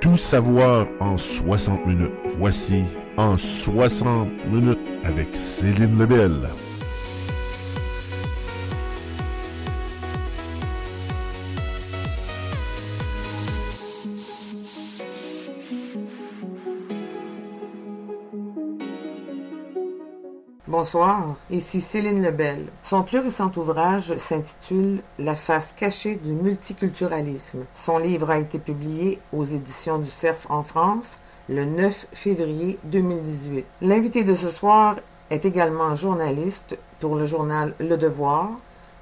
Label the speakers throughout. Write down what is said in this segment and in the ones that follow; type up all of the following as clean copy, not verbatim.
Speaker 1: Tout savoir en 60 minutes. Voici En 60 minutes avec Céline Lebel.
Speaker 2: Bonsoir, ici Céline Lebel. Son plus récent ouvrage s'intitule « La face cachée du multiculturalisme ». Son livre a été publié aux éditions du Cerf en France le 9 février 2018. L'invité de ce soir est également journaliste pour le journal Le Devoir,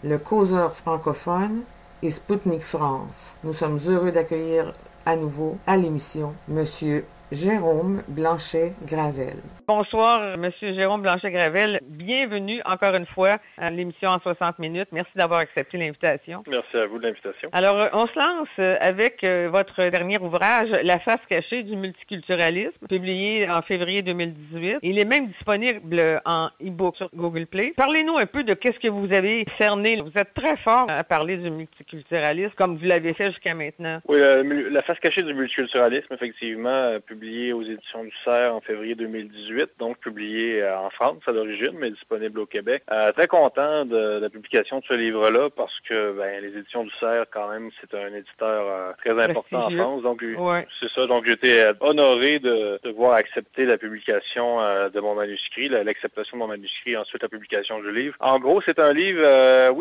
Speaker 2: le Causeur francophone et Spoutnik France. Nous sommes heureux d'accueillir à nouveau à l'émission Monsieur Jérôme Blanchet-Gravel.
Speaker 3: Bonsoir, Monsieur Jérôme Blanchet-Gravel. Bienvenue encore une fois à l'émission en 60 minutes. Merci d'avoir accepté l'invitation.
Speaker 4: Merci à vous de l'invitation.
Speaker 3: Alors, on se lance avec votre dernier ouvrage, La face cachée du multiculturalisme, publié en février 2018. Il est même disponible en e-book sur Google Play. Parlez-nous un peu de qu'est-ce que vous avez cerné. Vous êtes très fort à parler du multiculturalisme, comme vous l'avez fait jusqu'à maintenant.
Speaker 4: Oui, La face cachée du multiculturalisme, effectivement, publié aux éditions du Cerf en février 2018, donc publié en France à l'origine, mais disponible au Québec. Très content de la publication de ce livre-là parce que les éditions du Cerf, quand même, c'est un éditeur très important en France. Donc, c'est ça. Donc, j'étais honoré de voir accepter la publication de mon manuscrit, l'acceptation de mon manuscrit, et ensuite la publication du livre. En gros, c'est un livre,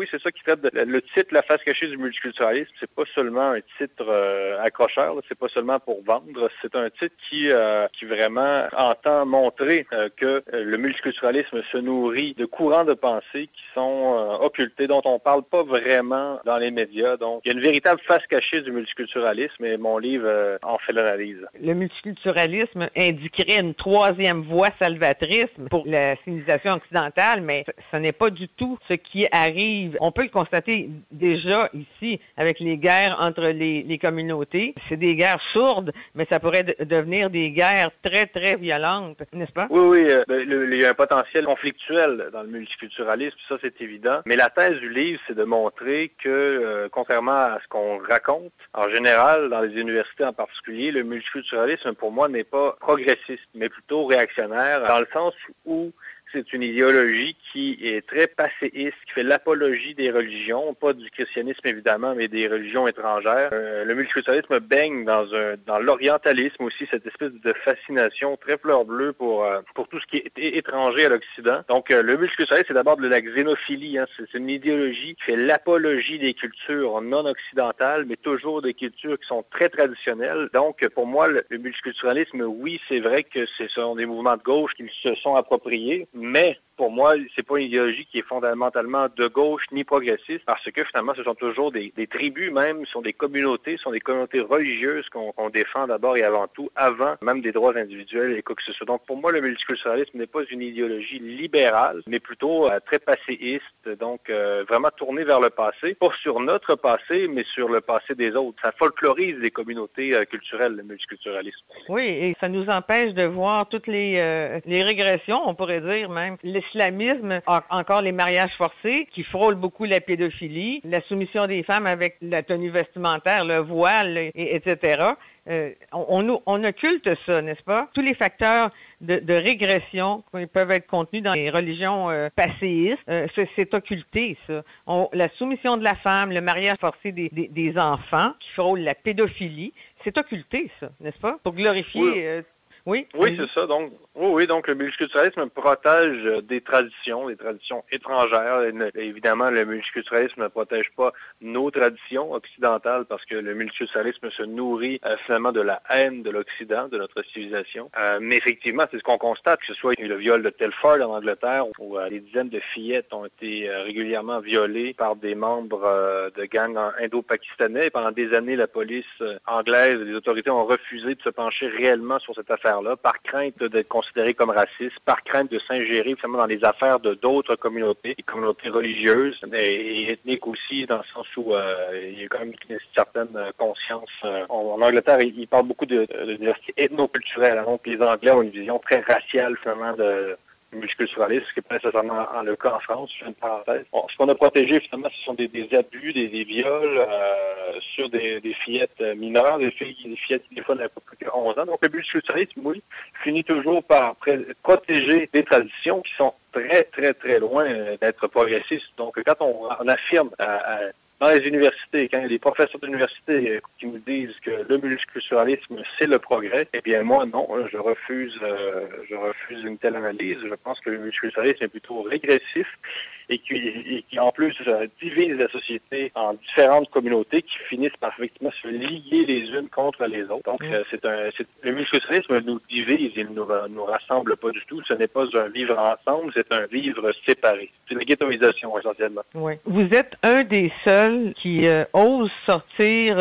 Speaker 4: c'est ça qui traite le titre La face cachée du multiculturalisme. C'est pas seulement un titre accrocheur, là, c'est pas seulement pour vendre, c'est un titre qui vraiment entend montrer que le multiculturalisme se nourrit de courants de pensée qui sont occultés, dont on parle pas vraiment dans les médias. Donc, il y a une véritable face cachée du multiculturalisme et mon livre en fait l'analyse.
Speaker 3: Le multiculturalisme indiquerait une troisième voie salvatrice pour la civilisation occidentale, mais ce n'est pas du tout ce qui arrive. On peut le constater déjà ici avec les guerres entre les communautés. C'est des guerres sourdes, mais ça pourrait devenir des guerres très, très violentes, n'est-ce pas?
Speaker 4: Oui, il y a un potentiel conflictuel dans le multiculturalisme, ça c'est évident. Mais la thèse du livre, c'est de montrer que, contrairement à ce qu'on raconte, en général, dans les universités en particulier, le multiculturalisme, pour moi, n'est pas progressiste, mais plutôt réactionnaire, dans le sens où c'est une idéologie qui est très passéiste, qui fait l'apologie des religions, pas du christianisme évidemment, mais des religions étrangères. Le multiculturalisme baigne dans l'orientalisme aussi, cette espèce de fascination très fleur bleue pour tout ce qui est étranger à l'Occident. Donc le multiculturalisme, c'est d'abord de la xénophilie, c'est une idéologie qui fait l'apologie des cultures non occidentales, mais toujours des cultures qui sont très traditionnelles. Donc pour moi, le multiculturalisme, oui, c'est vrai que ce sont des mouvements de gauche qui se sont appropriés, mais pour moi, c'est pas une idéologie qui est fondamentalement de gauche ni progressiste, parce que finalement, ce sont toujours des tribus même, ce sont des communautés religieuses qu'on défend d'abord et avant tout, avant même des droits individuels et quoi que ce soit. Donc pour moi, le multiculturalisme n'est pas une idéologie libérale, mais plutôt très passéiste, donc vraiment tournée vers le passé, pas sur notre passé, mais sur le passé des autres. Ça folklorise les communautés culturelles, le multiculturalisme.
Speaker 3: Oui, et ça nous empêche de voir toutes les régressions, on pourrait dire même. L'islamisme, encore les mariages forcés, qui frôlent beaucoup la pédophilie, la soumission des femmes avec la tenue vestimentaire, le voile, etc. On occulte ça, n'est-ce pas? Tous les facteurs de régression qui peuvent être contenus dans les religions passéistes, c'est occulté, ça. La soumission de la femme, le mariage forcé des enfants qui frôlent la pédophilie, c'est occulté, ça, n'est-ce pas? Pour glorifier... Oui,
Speaker 4: c'est ça. Donc, donc le multiculturalisme protège des traditions étrangères. Évidemment, le multiculturalisme ne protège pas nos traditions occidentales parce que le multiculturalisme se nourrit finalement de la haine de l'Occident, de notre civilisation. Mais effectivement, c'est ce qu'on constate, que ce soit le viol de Telford en Angleterre où des dizaines de fillettes ont été régulièrement violées par des membres de gangs indo-pakistanais. Pendant des années, la police anglaise et les autorités ont refusé de se pencher réellement sur cette affaire par crainte d'être considéré comme raciste, par crainte de s'ingérer finalement dans les affaires de d'autres communautés, des communautés religieuses et ethniques aussi, dans le sens où il y a quand même une certaine conscience. En Angleterre, ils parlent beaucoup de diversité ethnoculturelle, donc les Anglais ont une vision très raciale finalement multiculturalisme, ce qui n'est pas nécessairement le cas en France, je fais une parenthèse. Bon, ce qu'on a protégé, finalement, ce sont des abus, des viols sur des fillettes mineures, des fillettes qui, des fois, n'avaient pas plus que 11 ans. Donc, le multiculturalisme, oui, finit toujours par protéger des traditions qui sont très, très, très loin d'être progressistes. Donc, quand on affirme dans les universités, quand il y a des professeurs d'université qui nous disent que le multiculturalisme, c'est le progrès, eh bien moi, non, je refuse une telle analyse. Je pense que le multiculturalisme est plutôt régressif et qui en plus divise la société en différentes communautés qui finissent par effectivement se lier les unes contre les autres. Donc, le multiculturalisme nous divise, il ne nous rassemble pas du tout. Ce n'est pas un vivre ensemble, c'est un vivre séparé. C'est la ghettoisation, essentiellement.
Speaker 3: Oui. Vous êtes un des seuls qui ose sortir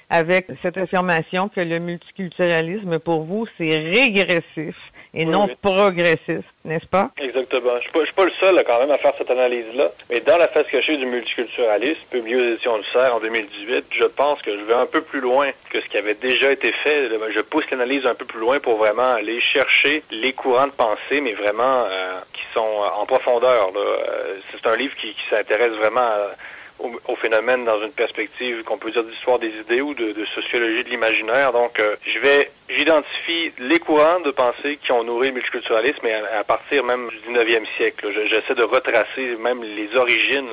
Speaker 3: avec cette affirmation que le multiculturalisme, pour vous, c'est régressif et non progressiste, n'est-ce pas?
Speaker 5: Exactement. Je suis pas le seul quand même à faire cette analyse-là, mais dans la face cachée du multiculturalisme, publiée aux éditions du CERF en 2018, je pense que je vais un peu plus loin que ce qui avait déjà été fait. Je pousse l'analyse un peu plus loin pour vraiment aller chercher les courants de pensée, mais vraiment qui sont en profondeur. C'est un livre qui s'intéresse vraiment au phénomène dans une perspective qu'on peut dire d'histoire des idées ou de sociologie de l'imaginaire. Donc, j'identifie les courants de pensée qui ont nourri le multiculturalisme, mais à partir même du 19e siècle. J'essaie de retracer même les origines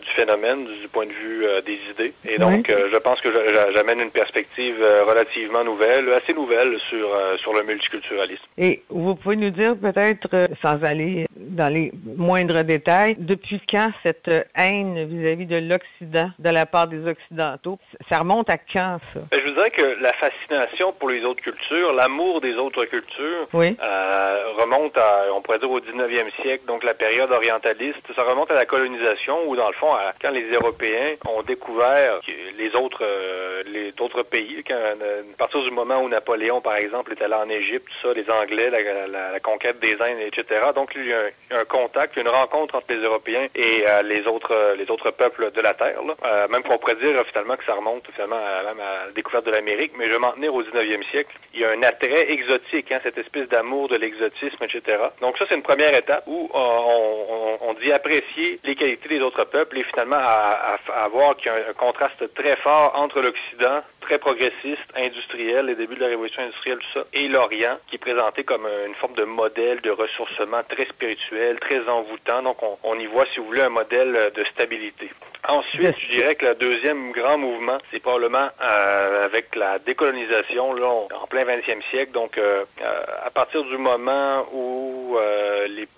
Speaker 5: du phénomène du point de vue des idées. Et donc, je pense que j'amène une perspective relativement nouvelle, assez nouvelle sur le multiculturalisme.
Speaker 3: Et vous pouvez nous dire peut-être, sans aller dans les moindres détails, depuis quand cette haine vis-à-vis de l'Occident, de la part des Occidentaux, ça remonte à quand, ça?
Speaker 5: Je vous dirais que la fascination pour les autres cultures, l'amour des autres cultures, remonte à, on pourrait dire, au 19e siècle, donc la période orientaliste. Ça remonte à la colonisation, où dans le fond, quand les Européens ont découvert d'autres pays, à partir du moment où Napoléon, par exemple, est allé en Égypte, tout ça, les Anglais, la conquête des Indes, etc. Donc, il y a un contact, une rencontre entre les Européens et les autres peuples de la Terre. Même qu'on pourrait dire finalement que ça remonte finalement même à la découverte de l'Amérique, mais je vais m'en tenir au 19e siècle. Il y a un attrait exotique, cette espèce d'amour de l'exotisme, etc. Donc ça, c'est une première étape où on dit apprécier les qualités des autres peuples et finalement à voir qu'il y a un contraste très fort entre l'Occident, très progressiste, industriel, les débuts de la révolution industrielle, tout ça, et l'Orient, qui est présenté comme une forme de modèle de ressourcement très spirituel, très envoûtant. Donc, on y voit, si vous voulez, un modèle de stabilité. Ensuite, je dirais que le deuxième grand mouvement, c'est probablement avec la décolonisation, là, en plein 20e siècle. Donc, à partir du moment où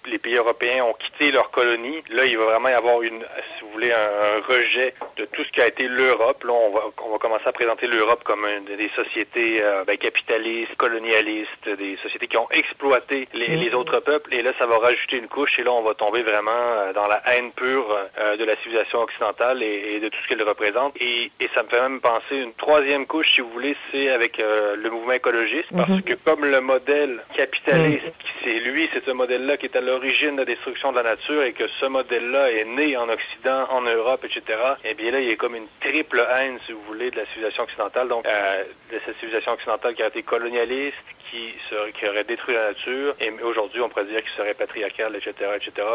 Speaker 5: les pays européens ont quitté leur colonie, là, il va vraiment y avoir si vous voulez, un rejet de tout ce qui a été l'Europe. Là, on va commencer à présenter l'Europe comme des sociétés capitalistes, colonialistes, des sociétés qui ont exploité les autres peuples. Et là, ça va rajouter une couche. Et là, on va tomber vraiment dans la haine pure de la civilisation occidentale et de tout ce qu'elle représente. Et ça me fait même penser une troisième couche, si vous voulez, c'est avec le mouvement écologiste. Parce que comme le modèle capitaliste, c'est ce modèle-là qui est à l'origine de la destruction de la nature et que ce modèle-là est né en Occident, en Europe, etc. Eh bien là, il y a comme une triple haine, si vous voulez, de la civilisation occidentale. Donc, de cette civilisation occidentale qui a été colonialiste, qui aurait détruit la nature, et aujourd'hui, on pourrait dire qu'il serait patriarcal, etc.,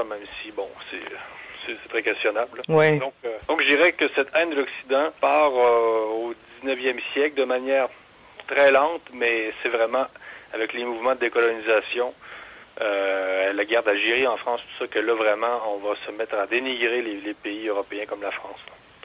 Speaker 5: même si, bon, c'est très questionnable.
Speaker 3: Ouais.
Speaker 5: Donc, je dirais que cette haine de l'Occident part au 19e siècle de manière très lente, mais c'est vraiment avec les mouvements de décolonisation, la guerre d'Algérie en France, tout ça, que là, vraiment, on va se mettre à dénigrer les pays européens comme la France.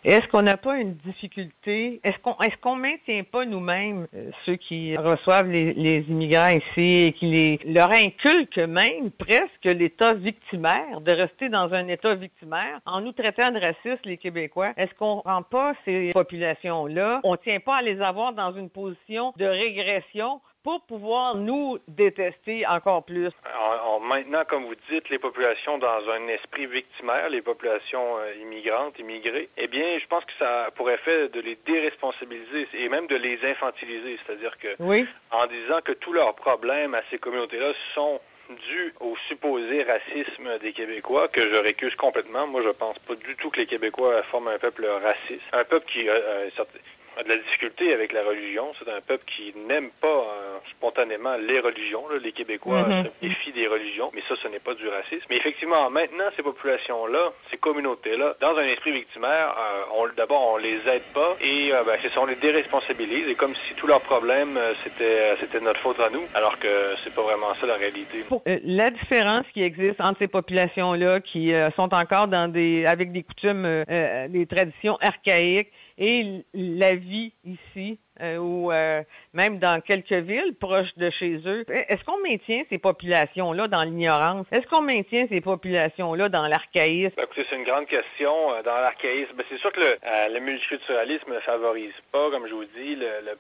Speaker 3: Est-ce qu'on n'a pas une difficulté? Est-ce qu'on maintient pas nous-mêmes ceux qui reçoivent les immigrants ici et qui leur inculquent même presque l'état victimaire, de rester dans un état victimaire en nous traitant de racistes, les Québécois? Est-ce qu'on rend pas ces populations-là, on tient pas à les avoir dans une position de régression pour pouvoir nous détester encore plus?
Speaker 5: Maintenant, comme vous dites, les populations dans un esprit victimaire, les populations immigrantes, immigrées, eh bien, je pense que ça a pour effet de les déresponsabiliser et même de les infantiliser. C'est-à-dire que, en disant que tous leurs problèmes à ces communautés-là sont dus au supposé racisme des Québécois, que je récuse complètement. Moi, je pense pas du tout que les Québécois forment un peuple raciste. Un peuple qui a de la difficulté avec la religion. C'est un peuple qui n'aime pas spontanément les religions. Là. Les Québécois se méfient des religions, mais ça, ce n'est pas du racisme. Mais effectivement, maintenant, ces populations-là, ces communautés-là, dans un esprit victimaire, d'abord, on les aide pas et c'est ça, on les déresponsabilise. Et comme si tous leurs problèmes, c'était notre faute à nous, alors que c'est pas vraiment ça la réalité.
Speaker 3: La différence qui existe entre ces populations-là qui sont encore avec des coutumes, des traditions archaïques et la vie ici, ou même dans quelques villes proches de chez eux. Est-ce qu'on maintient ces populations-là dans l'ignorance? Est-ce qu'on maintient ces populations-là dans l'archaïsme?
Speaker 5: Écoutez, c'est une grande question. Dans l'archaïsme, c'est sûr que le multiculturalisme ne favorise pas, comme je vous dis, le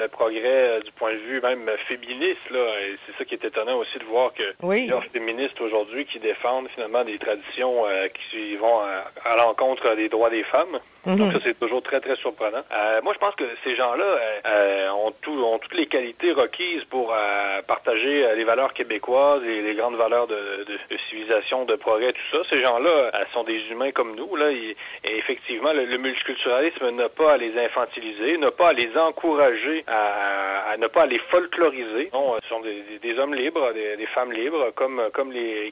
Speaker 5: progrès du point de vue même féministe. Là, et c'est ça qui est étonnant aussi de voir que il y a des féministes aujourd'hui qui défendent finalement des traditions qui vont à l'encontre des droits des femmes. Donc ça, c'est toujours très, très surprenant. Moi, je pense que ces gens-là ont toutes les qualités requises pour partager les valeurs québécoises et les grandes valeurs de civilisation, de progrès, tout ça. Ces gens-là sont des humains comme nous. Là, et effectivement, le multiculturalisme n'a pas à les infantiliser, n'a pas à les encourager, à ne pas à les folkloriser. Non, ce sont des hommes libres, des femmes libres, comme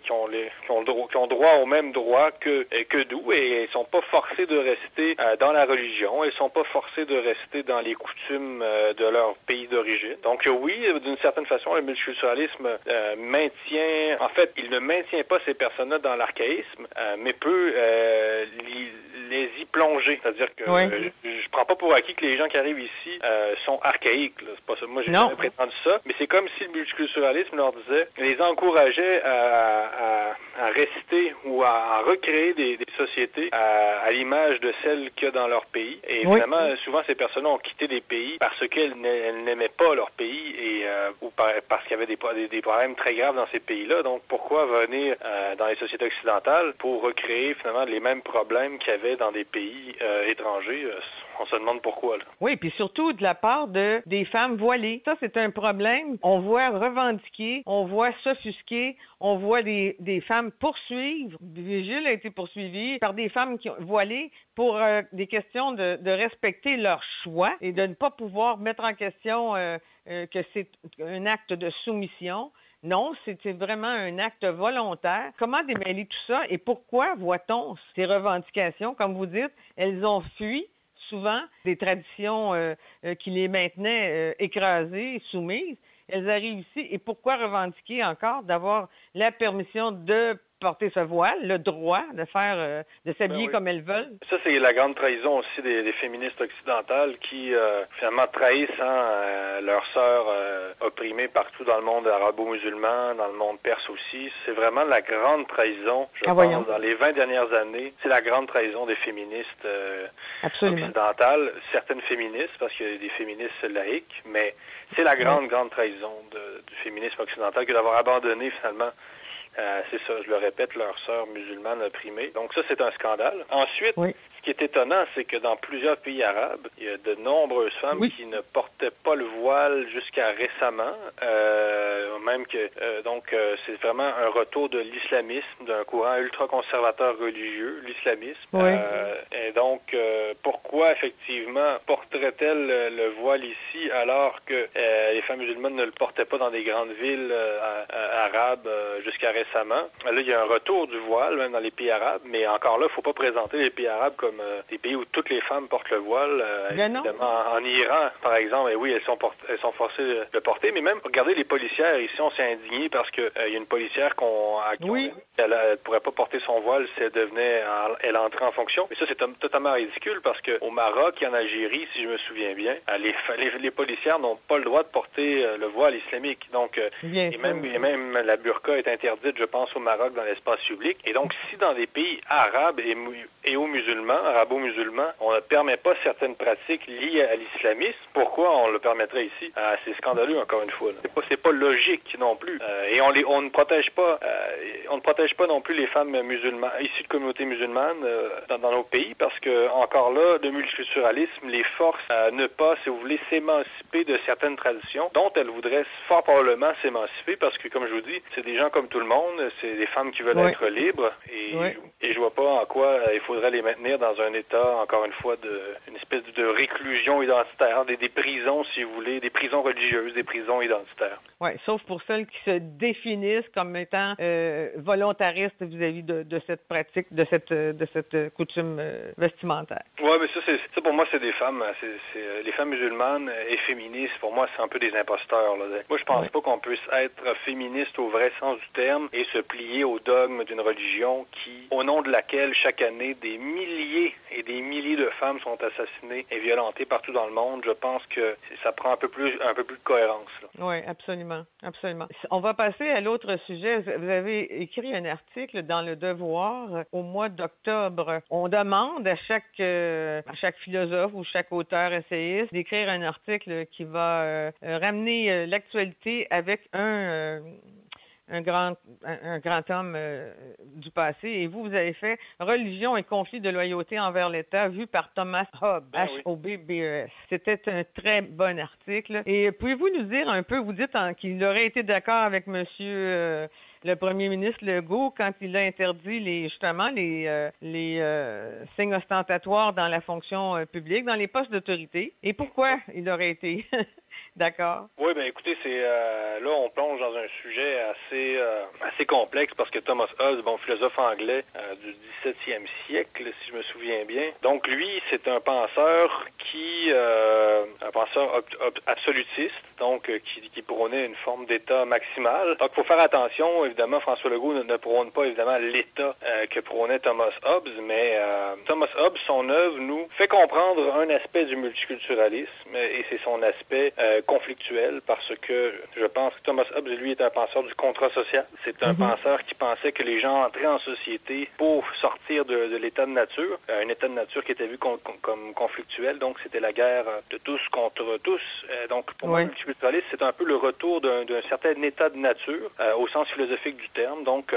Speaker 5: qui ont droit aux mêmes droits que nous, et ils sont pas forcés de rester dans la religion. Ils sont pas forcés de rester dans les coutumes de leur pays d'origine. Donc oui, d'une certaine façon, le multiculturalisme il ne maintient pas ces personnes-là dans l'archaïsme, mais peut les y plonger. C'est-à-dire que je prends pas pour acquis que les gens qui arrivent ici sont archaïques. Là. C'est pas ça. Moi, j'ai jamais prétendu ça, mais c'est comme si le multiculturalisme leur disait, les encourageait à rester ou à recréer des sociétés à l'image de celles qu'il y a dans leur pays. Et finalement, souvent, ces personnes ont quitté des pays parce qu'elles n'aimaient pas leur pays ou parce qu'il y avait des problèmes très graves dans ces pays-là. Donc, pourquoi venir dans les sociétés occidentales pour recréer finalement les mêmes problèmes qu'il y avait dans des pays étrangers? On se demande pourquoi. Là.
Speaker 3: Oui, puis surtout de la part des femmes voilées. Ça, c'est un problème. On voit revendiquer, on voit s'offusquer, on voit des femmes poursuivre. Vigile a été poursuivie par des femmes voilées pour des questions de respecter leur choix et de ne pas pouvoir mettre en question que c'est un acte de soumission. Non, c'était vraiment un acte volontaire. Comment démêler tout ça et pourquoi voit-on ces revendications? Comme vous dites, elles ont fui souvent des traditions qui les maintenaient écrasées, soumises. Elles arrivent ici. Et pourquoi revendiquer encore d'avoir la permission de porter ce voile, le droit de faire, de s'habiller comme elles veulent?
Speaker 5: Ça, c'est la grande trahison aussi des féministes occidentales qui, finalement, trahissent leurs sœurs opprimées partout dans le monde arabo-musulman, dans le monde perse aussi. C'est vraiment la grande trahison, je pense, dans les 20 dernières années. C'est la grande trahison des féministes occidentales. Certaines féministes, parce qu'il y a des féministes laïques, mais c'est la grande trahison du féminisme occidental que d'avoir abandonné, finalement, c'est ça, je le répète, leurs sœurs musulmanes opprimées. Donc ça, c'est un scandale. Ensuite, ce qui est étonnant, c'est que dans plusieurs pays arabes, il y a de nombreuses femmes qui ne portaient pas le voile jusqu'à récemment. C'est vraiment un retour de l'islamisme, d'un courant ultra-conservateur religieux, l'islamisme. Et donc, pourquoi, effectivement, porterait-elle le voile ici alors que les femmes musulmanes ne le portaient pas dans des grandes villes arabes jusqu'à récemment? Là, il y a un retour du voile, même dans les pays arabes, mais encore là, il ne faut pas présenter les pays arabes comme des pays où toutes les femmes portent le voile. Évidemment, en Iran, par exemple, elles sont forcées de le porter, mais même, regardez les policières, ici, on s'est indigné parce que il y a une policière elle ne pourrait pas porter son voile si elle entrait en fonction. Mais ça, c'est totalement ridicule parce que au Maroc et en Algérie, si je me souviens bien, les policières n'ont pas le droit de porter le voile islamique. Donc, et même la burqa est interdite, je pense, au Maroc dans l'espace public. Et donc, si dans des pays arabes et aux musulmans, arabo-musulmans, on ne permet pas certaines pratiques liées à l'islamisme, pourquoi on le permettrait ici? C'est scandaleux, encore une fois. C'est pas logique non plus. Et on ne protège pas ne protège pas non plus les femmes musulmanes, issues de communautés musulmanes dans nos pays, parce que, encore là, le multiculturalisme les force à ne pas, si vous voulez, s'émanciper de certaines traditions dont elles voudraient fort probablement s'émanciper, parce que, comme je vous dis, c'est des gens comme tout le monde, c'est des femmes qui veulent être libres, et je vois pas en quoi il faudrait les maintenir dans un état, encore une fois, une espèce de réclusion identitaire, des prisons, si vous voulez, des prisons religieuses, des prisons identitaires.
Speaker 3: Oui, sauf pour celles qui se définissent comme étant volontaristes vis-à-vis de cette pratique, de cette coutume vestimentaire.
Speaker 5: Oui, mais ça pour moi, c'est des femmes. C'est les femmes musulmanes et féministes, pour moi, c'est un peu des imposteurs. Là. Moi, je pense pas qu'on puisse être féministe au vrai sens du terme et se plier au dogme d'une religion au nom de laquelle, chaque année, des milliers et des milliers de femmes sont assassinées et violentées partout dans le monde. Je pense que ça prend un peu plus de cohérence.
Speaker 3: Oui, absolument. On va passer à l'autre sujet. Vous avez écrit un article dans Le Devoir au mois d'octobre. On demande à chaque philosophe ou chaque auteur essayiste d'écrire un article qui va ramener l'actualité avec un grand homme du passé. Et vous avez fait « Religion et conflit de loyauté envers l'État » vu par Thomas Hobbes, H-O-B-B-E-S. C'était un très bon article. Et pouvez-vous nous dire un peu, vous dites qu'il aurait été d'accord avec monsieur le premier ministre Legault quand il a interdit les signes ostentatoires dans la fonction publique, dans les postes d'autorité. Et pourquoi il aurait été d'accord?
Speaker 5: Oui, bien écoutez, là on plonge dans un sujet assez complexe parce que Thomas Hobbes, philosophe anglais du 17e siècle, si je me souviens bien. Donc lui, c'est un penseur absolutiste, donc qui prônait une forme d'État maximal. Donc il faut faire attention, évidemment, François Legault ne prône pas évidemment l'État que prônait Thomas Hobbes, mais Thomas Hobbes, son œuvre nous fait comprendre un aspect du multiculturalisme et c'est son aspect conflictuel parce que je pense que Thomas Hobbes, lui, est un penseur du contrat social. C'est un penseur qui pensait que les gens entraient en société pour sortir de l'état de nature, un état de nature qui était vu comme conflictuel, donc c'était la guerre de tous contre tous. Donc pour moi, le multiculturalisme, c'est un peu le retour d'un certain état de nature au sens philosophique du terme. Donc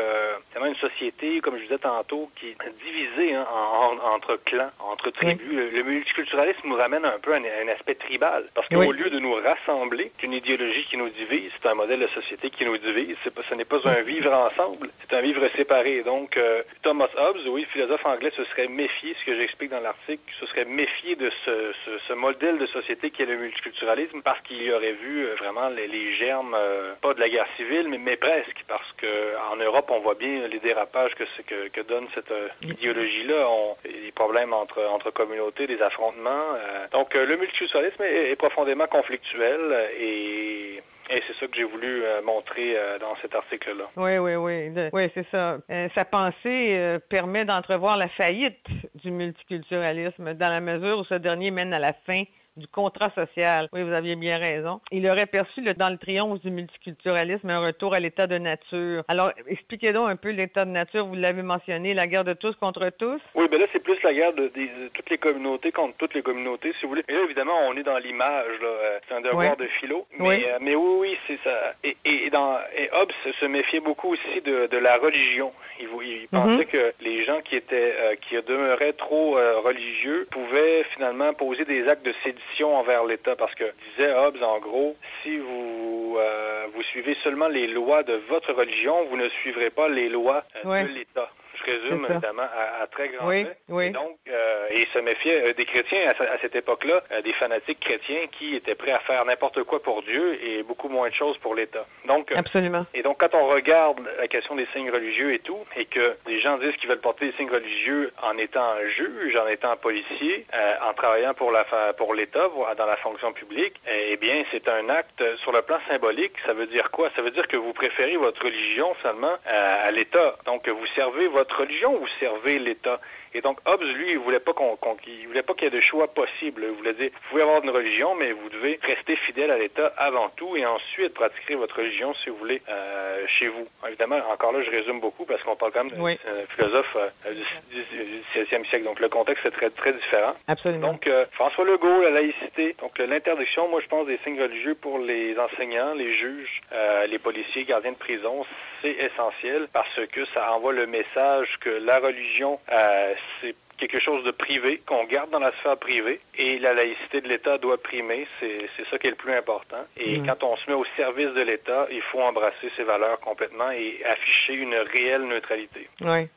Speaker 5: c'est une société, comme je disais tantôt, qui est divisée entre clans, entre tribus. Le multiculturalisme nous ramène un peu à un aspect tribal parce qu'au lieu de nous rassembler, c'est une idéologie qui nous divise, c'est un modèle de société qui nous divise, ce n'est pas un vivre ensemble, c'est un vivre séparé. Donc Thomas Hobbes, philosophe anglais, se serait méfié, ce que j'explique dans l'article, se serait méfié de ce modèle de société qui est le multiculturalisme parce qu'il y aurait vu vraiment les germes, pas de la guerre civile, mais presque, parce que en Europe, on voit bien les dérapages que donne cette idéologie-là, les problèmes entre communautés, des affrontements. Donc le multiculturalisme est profondément conflictuel et c'est ça que j'ai voulu montrer dans cet article-là.
Speaker 3: Oui, c'est ça. Sa pensée permet d'entrevoir la faillite du multiculturalisme dans la mesure où ce dernier mène à la fin du contrat social. Oui, vous aviez bien raison. Il aurait perçu dans le triomphe du multiculturalisme un retour à l'état de nature. Alors, expliquez donc un peu l'état de nature. Vous l'avez mentionné, la guerre de tous contre tous.
Speaker 5: Oui, là, c'est plus la guerre de toutes les communautés contre toutes les communautés, si vous voulez. Et là, évidemment, on est dans l'image, là. C'est un devoir de philo. Mais oui, c'est ça. Et Hobbes se méfiait beaucoup aussi de la religion. Il pensait que les gens qui demeuraient trop religieux pouvaient finalement poser des actes de sédition envers l'État, parce que, disait Hobbes, en gros, si vous suivez seulement les lois de votre religion, vous ne suivrez pas les lois de l'État. Je résume évidemment à très grand trait. Et donc, il se méfiait des chrétiens à cette époque-là, des fanatiques chrétiens qui étaient prêts à faire n'importe quoi pour Dieu et beaucoup moins de choses pour l'État. Donc,
Speaker 3: absolument.
Speaker 5: Et donc, quand on regarde la question des signes religieux et tout, et que les gens disent qu'ils veulent porter des signes religieux en étant juge, en étant policier, en travaillant pour l'État, dans la fonction publique, eh bien, c'est un acte sur le plan symbolique. Ça veut dire quoi? Ça veut dire que vous préférez votre religion seulement à l'État. Donc, vous servez votre religion, vous servez l'État. Et donc, Hobbes, lui, il voulait pas qu'il y ait de choix possible. Il voulait dire, vous pouvez avoir une religion, mais vous devez rester fidèle à l'État avant tout et ensuite pratiquer votre religion, si vous voulez, chez vous. Évidemment, encore là, je résume beaucoup parce qu'on parle quand même d'un philosophe du XVIe siècle. Donc, le contexte est très, très différent.
Speaker 3: Absolument.
Speaker 5: Donc, François Legault, la laïcité, donc l'interdiction, moi, je pense, des signes religieux pour les enseignants, les juges, les policiers, gardiens de prison, c'est essentiel parce que ça envoie le message que la religion, c'est quelque chose de privé, qu'on garde dans la sphère privée, et la laïcité de l'État doit primer, c'est ça qui est le plus important. Et quand on se met au service de l'État, il faut embrasser ses valeurs complètement et afficher une réelle neutralité.
Speaker 3: Oui.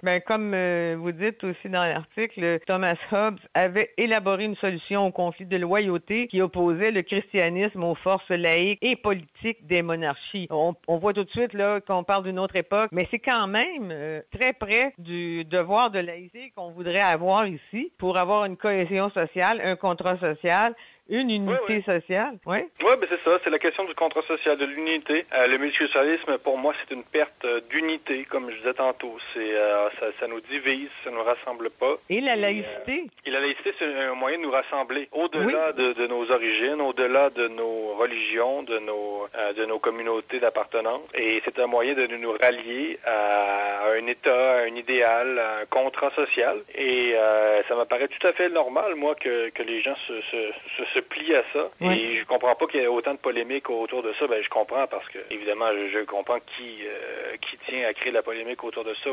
Speaker 3: Ben, comme vous dites aussi dans l'article, Thomas Hobbes avait élaboré une solution au conflit de loyauté qui opposait le christianisme aux forces laïques et politiques des monarchies. On voit tout de suite là qu'on parle d'une autre époque, mais c'est quand même très près du devoir de laïcité qu'on voudrait avoir ici pour avoir une cohésion sociale, un contrat social, une unité sociale. Oui,
Speaker 5: ben c'est ça, c'est la question du contrat social, de l'unité. Le multiculturalisme, pour moi, c'est une perte d'unité, comme je disais tantôt. Ça nous divise, ça nous rassemble pas.
Speaker 3: Et la laïcité?
Speaker 5: Et la laïcité, c'est un moyen de nous rassembler au-delà de nos origines, au-delà de nos religions, de nos communautés d'appartenance. Et c'est un moyen de nous rallier à un État, à un idéal, à un contrat social. Et ça me paraît tout à fait normal, moi, que les gens se plient à ça. Oui. Et je comprends pas qu'il y ait autant de polémiques autour de ça. Ben, je comprends parce que, évidemment, je comprends qui tient à créer la polémique autour de ça.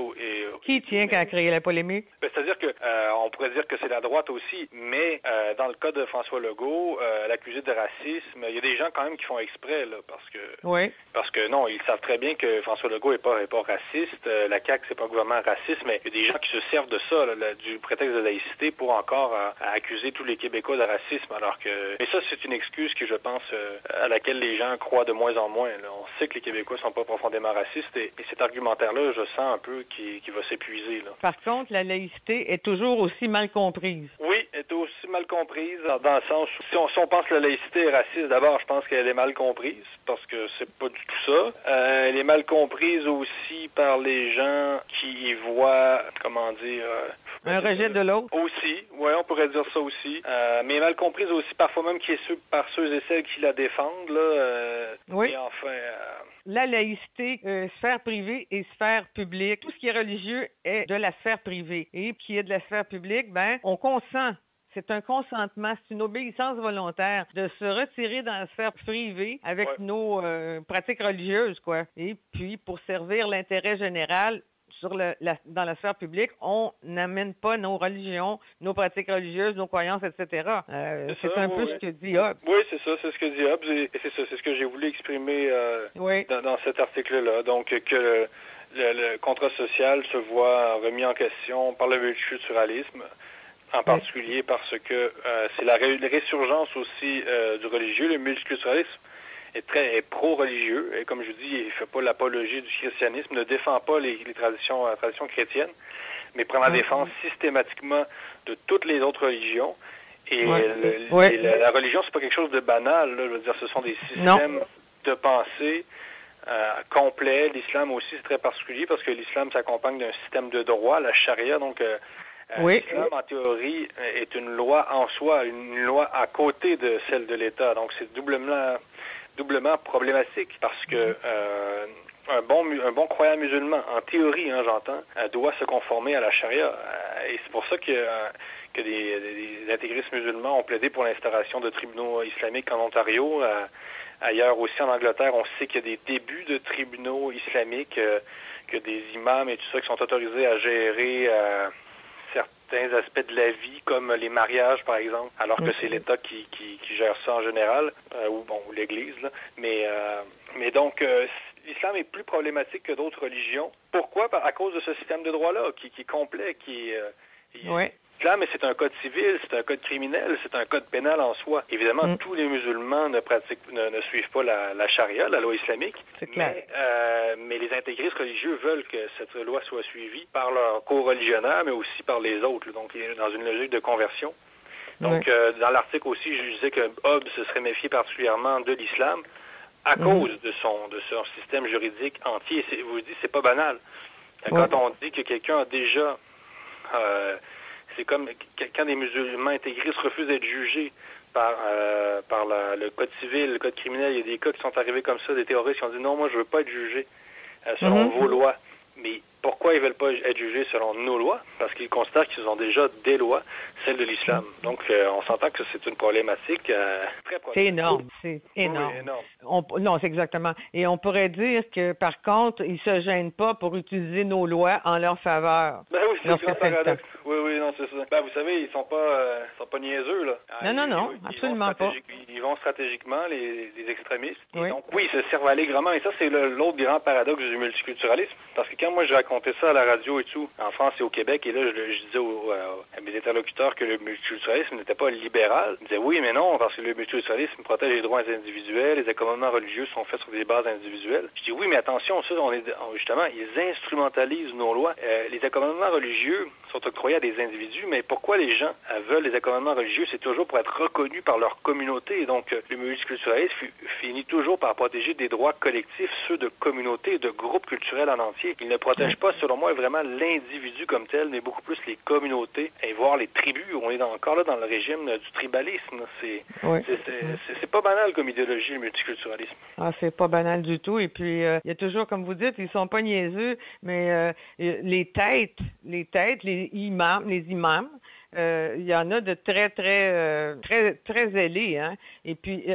Speaker 3: Qui tient à créer la polémique?
Speaker 5: Ben, c'est-à-dire que, on pourrait dire que c'est la droite aussi, mais dans le cas de François Legault, l'accusé de racisme, il y a des gens quand même qui font exprès, là, parce que non, ils savent très bien que François Legault est pas raciste, la CAQ, c'est pas un gouvernement raciste, mais il y a des gens qui se servent de ça, là, du prétexte de laïcité pour encore accuser tous les Québécois de racisme, alors que... Et ça, c'est une excuse que je pense à laquelle les gens croient de moins en moins. Là. On sait que les Québécois sont pas profondément racistes et cet argumentaire-là, je sens un peu qu'il va s'épuiser. Là.
Speaker 3: Par contre, la laïcité est toujours aussi mal comprise.
Speaker 5: Oui, est aussi mal comprise dans le sens où si on pense que la laïcité est raciste, d'abord, je pense qu'elle est mal comprise parce que c'est pas du tout ça. Elle est mal comprise aussi par les gens qui y voient, comment dire...
Speaker 3: un rejet de l'autre.
Speaker 5: Aussi, oui, on pourrait dire ça aussi. Mais mal comprise aussi parfois même par ceux et celles qui la défendent. Là,
Speaker 3: oui.
Speaker 5: Et enfin...
Speaker 3: La laïcité, sphère privée et sphère publique. Tout ce qui est religieux est de la sphère privée. Et qui est de la sphère publique, ben, on consent. C'est un consentement, c'est une obéissance volontaire de se retirer dans la sphère privée avec nos pratiques religieuses, quoi. Et puis, pour servir l'intérêt général, dans la sphère publique, on n'amène pas nos religions, nos pratiques religieuses, nos croyances, etc. C'est un peu ce que dit Hobbes.
Speaker 5: Oui, c'est ça, c'est ce que dit Hobbes, et c'est ça, c'est ce que j'ai voulu exprimer dans cet article-là. Donc, que le contrat social se voit remis en question par le multiculturalisme, en particulier parce que c'est la résurgence aussi du religieux, le multiculturalisme est pro-religieux, et comme je dis, il fait pas l'apologie du christianisme, ne défend pas les traditions chrétiennes, mais prend la défense systématiquement de toutes les autres religions. Et la religion, c'est pas quelque chose de banal, là, je veux dire, ce sont des systèmes de pensée complets. L'islam aussi, c'est très particulier parce que l'islam s'accompagne d'un système de droit, la charia, donc l'islam, en théorie, est une loi en soi, une loi à côté de celle de l'État. Donc, c'est doublement problématique parce que un bon croyant musulman, en théorie, j'entends, doit se conformer à la charia. Et c'est pour ça que des intégristes musulmans ont plaidé pour l'instauration de tribunaux islamiques en Ontario. Ailleurs aussi, en Angleterre, on sait qu'il y a des débuts de tribunaux islamiques, que des imams et tout ça qui sont autorisés à gérer certains aspects de la vie, comme les mariages, par exemple, alors que c'est l'État qui gère ça en général, ou l'Église, là. Mais donc, l'islam est plus problématique que d'autres religions. Pourquoi? À cause de ce système de droit-là, qui est complet, L'islam, mais c'est un code civil, c'est un code criminel, c'est un code pénal en soi. Évidemment, tous les musulmans ne suivent pas la charia, la loi islamique.
Speaker 3: C'est clair.
Speaker 5: Mais les intégristes religieux veulent que cette loi soit suivie par leurs co-religionnaires, mais aussi par les autres. Donc, dans une logique de conversion. Donc, dans l'article aussi, je disais que Hobbes se serait méfié particulièrement de l'islam à cause de son système juridique entier. Vous dites, c'est pas banal. Quand on dit que quelqu'un a déjà C'est comme quand des musulmans intégristes refusent d'être jugés par le code civil, le code criminel. Il y a des cas qui sont arrivés comme ça, des terroristes qui ont dit non, moi je veux pas être jugé selon vos lois. Mais pourquoi ils veulent pas être jugés selon nos lois? Parce qu'ils considèrent qu'ils ont déjà des lois, celles de l'islam. Donc, on s'entend que c'est une problématique très proche.
Speaker 3: C'est énorme, c'est énorme. Oui, énorme. Non, c'est exactement. Et on pourrait dire que, par contre, ils se gênent pas pour utiliser nos lois en leur faveur.
Speaker 5: Ben oui, c'est un paradoxe. Oui, non, c'est ça. Ben, vous savez, ils sont pas niaiseux, là.
Speaker 3: Non, absolument pas.
Speaker 5: Ils vont stratégiquement, les extrémistes. Et donc, oui, ils se servent allègrement. Et ça, c'est l'autre grand paradoxe du multiculturalisme. Parce que quand moi, je racontais ça à la radio et tout, en France et au Québec, et là, je disais à mes interlocuteurs que le multiculturalisme n'était pas libéral. Ils disaient oui, mais non, parce que le multiculturalisme protège les droits individuels, les accommodements religieux sont faits sur des bases individuelles. Je dis oui, mais attention, ça, justement, ils instrumentalisent nos lois. Les accommodements religieux sont octroyés à des individus, mais pourquoi les gens veulent les accommodements religieux? C'est toujours pour être reconnus par leur communauté. Et donc, le multiculturalisme finit toujours par protéger des droits collectifs, ceux de communautés et de groupes culturels en entier. Il ne protège pas, selon moi, vraiment l'individu comme tel, mais beaucoup plus les communautés et voire les tribus. On est encore là dans le régime du tribalisme. C'est pas banal comme idéologie, le multiculturalisme.
Speaker 3: Ah, c'est pas banal du tout. Et puis, il y a toujours, comme vous dites, ils sont pas niaiseux, mais les têtes, les imams, il y en a de très zélés, hein. Et puis,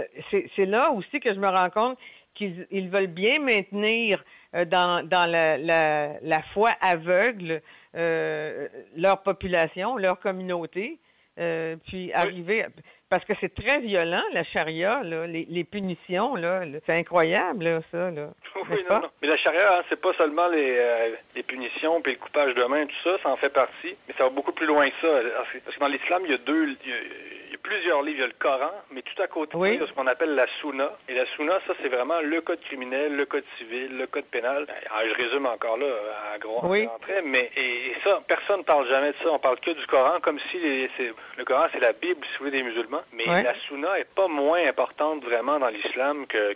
Speaker 3: c'est là aussi que je me rends compte qu'ils veulent bien maintenir dans la foi aveugle leur population, leur communauté, puis arriver... Parce que c'est très violent, la charia, là, les punitions, là, c'est incroyable, là, ça, là.
Speaker 5: Oui, non. Mais la charia, c'est pas seulement les punitions puis le coupage de main, tout ça, ça en fait partie, mais ça va beaucoup plus loin que ça. Parce que dans l'islam, il y a plusieurs livres. Il y a le Coran, mais tout à côté, il y a ce qu'on appelle la Sunna. Et la Sunna, ça, c'est vraiment le code criminel, le code civil, le code pénal. Alors, je résume encore là, à gros traits, mais et ça, personne ne parle jamais de ça. On parle que du Coran, comme si le Coran, c'est la Bible, si vous voulez, des musulmans. Mais la Sunna est pas moins importante vraiment dans l'islam que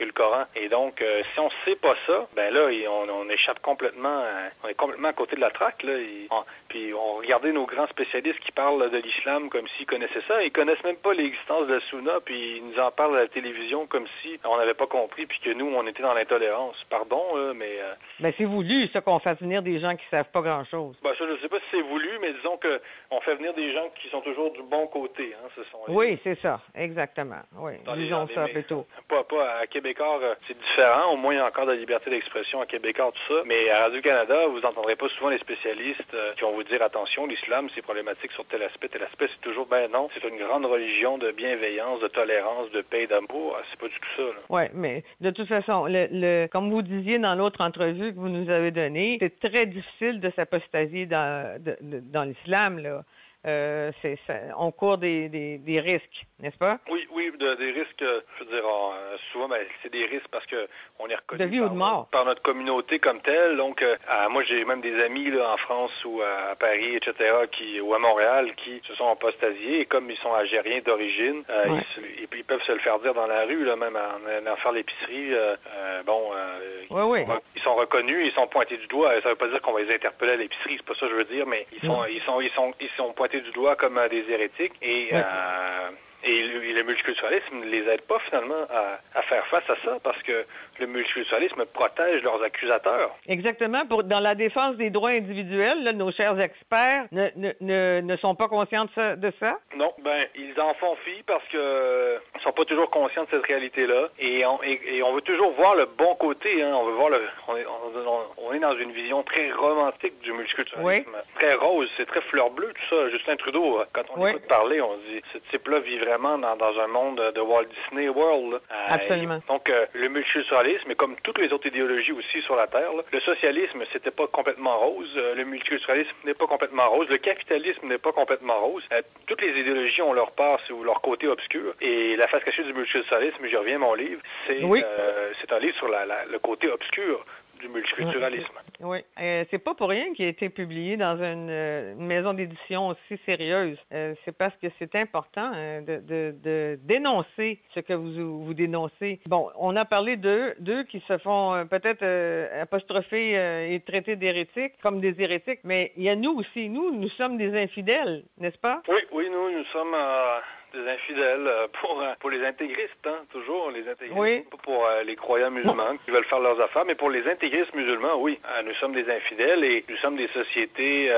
Speaker 5: le Coran. Et donc, si on sait pas ça, ben là, on échappe complètement, on est complètement à côté de la traque, là. Puis on regardait nos grands spécialistes qui parlent de l'islam comme s'ils connaissaient ça. Ils connaissent même pas l'existence de la Sunna, puis ils nous en parlent à la télévision comme si on n'avait pas compris, puis que nous, on était dans l'intolérance. Pardon, mais...
Speaker 3: Ben, c'est voulu, ça, qu'on fasse venir des gens qui savent pas grand-chose.
Speaker 5: Ben, ça, je sais pas si c'est voulu, mais disons que on fait venir des gens qui sont toujours du bon côté, hein.
Speaker 3: Oui, c'est ça, exactement. Oui, disons ça plutôt.
Speaker 5: Pas à Québécois, c'est différent. Au moins, il y a encore de la liberté d'expression à Québécois, tout ça. Mais à Radio-Canada, vous n'entendrez pas souvent les spécialistes qui vont vous dire, attention, l'islam, c'est problématique sur tel aspect, c'est toujours, ben non, c'est une grande religion de bienveillance, de tolérance, de paix, d'amour. C'est pas du tout ça, là.
Speaker 3: Oui, mais de toute façon, comme vous disiez dans l'autre entrevue que vous nous avez donnée, c'est très difficile de s'apostasier dans l'islam, là. On court des risques, n'est-ce pas?
Speaker 5: Oui, des risques, je veux dire, souvent, c'est des risques parce que on est reconnu
Speaker 3: de vie ou de mort
Speaker 5: par notre communauté comme telle. Donc, moi, j'ai même des amis là en France ou à Paris, etc., ou à Montréal, qui se sont apostasiés, et comme ils sont algériens d'origine, ils peuvent se le faire dire dans la rue, là, même en allant faire l'épicerie. Ils sont reconnus, ils sont pointés du doigt. Ça veut pas dire qu'on va les interpeller à l'épicerie, c'est pas ça que je veux dire, mais ils sont pointés du doigt comme des hérétiques et le multiculturalisme ne les aide pas finalement à faire face à ça parce que le multiculturalisme protège leurs accusateurs.
Speaker 3: Exactement. Dans la défense des droits individuels, là, nos chers experts ne sont pas conscients de ça?
Speaker 5: Non, ils en font fi parce que ils sont pas toujours conscients de cette réalité-là et on veut toujours voir le bon côté. Hein. On veut voir on est dans une vision très romantique du multiculturalisme, très rose, c'est très fleur bleue tout ça. Justin Trudeau, quand on écoute parler, on se dit ce type-là vit vraiment dans un monde de Walt Disney World.
Speaker 3: Absolument.
Speaker 5: Donc le multiculturalisme, mais comme toutes les autres idéologies aussi sur la Terre, là, le socialisme, c'était pas complètement rose, le multiculturalisme n'est pas complètement rose, le capitalisme n'est pas complètement rose. Toutes les idéologies ont leur part ou leur côté obscur. Et La face cachée du multiculturalisme, j'y reviens à mon livre, c'est un livre sur le côté obscur du multiculturalisme.
Speaker 3: Oui, c'est pas pour rien qu'il a été publié dans une maison d'édition aussi sérieuse. C'est parce que c'est important de dénoncer ce que vous dénoncez. Bon, on a parlé d'eux qui se font peut-être apostropher et traiter d'hérétiques comme des hérétiques, mais il y a nous aussi. Nous sommes des infidèles, n'est-ce pas?
Speaker 5: Oui, nous sommes des infidèles pour les intégristes, hein, toujours les intégristes,
Speaker 3: oui.
Speaker 5: Pas pour les croyants musulmans qui veulent faire leurs affaires, mais pour les intégristes musulmans, oui, nous sommes des infidèles et nous sommes des sociétés